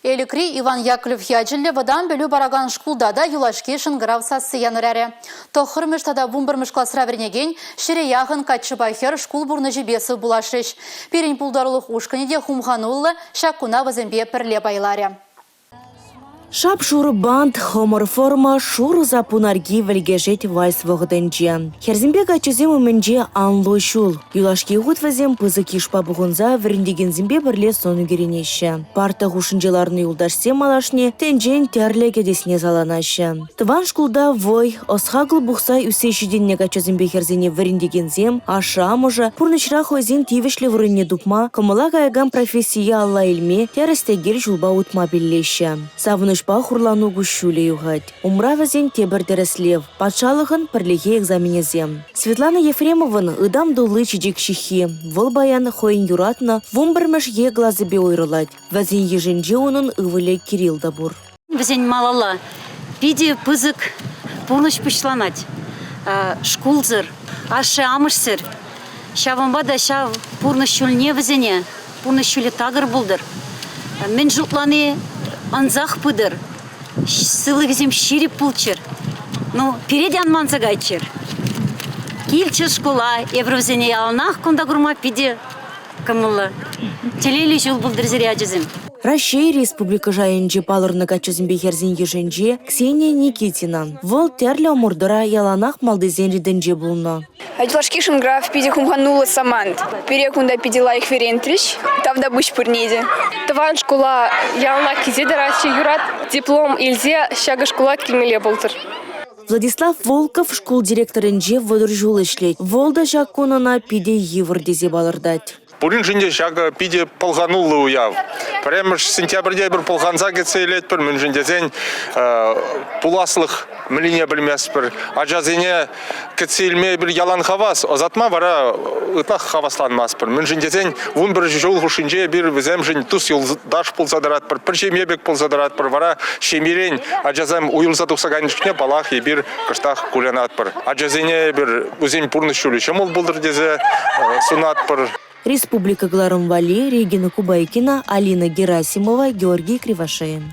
Эликри Иван Яковлев яджилле вадан бөлі бараган шкулдада юлашки шынгырав сасы янырәрі. Тоқырмыш тада вумбырмыш классра вернеген, шире яғын катшыбайхер шкул бурны жебесі булашыш. Перень пулдарлық ушканеде хумханулы шакуна вазембе пірле байларе. Шап шуры банд, хомор форма, шуры запунарги вельгежет вайс вғыдынче. Херзімбек ачызем өмінже анло шул. Юлашки ғуд вазем пызы кишпа бұғынза віріндеген зімбе бірле сону керенеші. Парта ғушынжеларны юлдашсем малашне, тенжен терле кедесіне заланашы. Тыван шкулда вой, осхагыл бұқса үсешіден негачызімбе херзене віріндеген зем, аша амыжа, пұрнышра хойзен тивішлі вырынне дупма, кымыла каяган профессия алла илме, терістегер жулба утма біллеші. Шпа хурлану гущуле югать. Умра вазен тебір дәріслев. Патшалығын пірлеге экзаменезем. Светлана Ефремовын ыдам дулы чидик шихи. Выл баян хойын юратна вумбірміш е глазыбе ойрылать. Вазен еженже оның ывыле Кирилл дабур. Вазен малала. Пиде пызык пурныш пышланать. Шкулзыр. Аше амышсыр. Шавамба да шав пурныш шулне вазене. Пурныш шуле тагыр булдыр. Мен жутланы анзах пыдыр, сылы везем ширип пулчыр. Ну, переди анманца гайчыр. Кильчы школа, евровзене ялнах, кунда гурма пиде камылы. Телели жыл булдыр зіря жызым. Россия Республика жайынжы палырны качызымбе херзен еженже Ксения Никитина. Вол терлі омурдыра яланах малдызен реденже булна. Юлашки шынграф пиде хумханула самант. Перекунда пиде лайх верентрич, тавда быш пырнеде. Тыван школа ялна кизе дарачи юрат, диплом илзе шага школа килмеле болтыр. Владислав Волков школ директорынже вăдыр жул ишлет. Волда жаккунына пиде евр дезе балырдать. Пурин жинде шага пиде полганулы уяв. Прямо сентябрьде бір полганза кетсе елет бір, мен жиндезен пуласлых млине білмес бір. Ажазене кетсе илме бір ялан хавас, озатма вара ытлах хавасланмас бір. Мен жиндезен вун бір жол хушинже бір візем жин тус юлдаш пулзадарат бір, шемебек пулзадарат бір, вара шемирен ажазем уюлза тухсаганышкне балах и бір кыштах кулянат бір. Ажазене бір үзен пурны шулі шамол бұлдыр дезе сунат бір. Республика Гларом-Вали, Регина Кубайкина, Алина Герасимова, Георгий Кривошеин.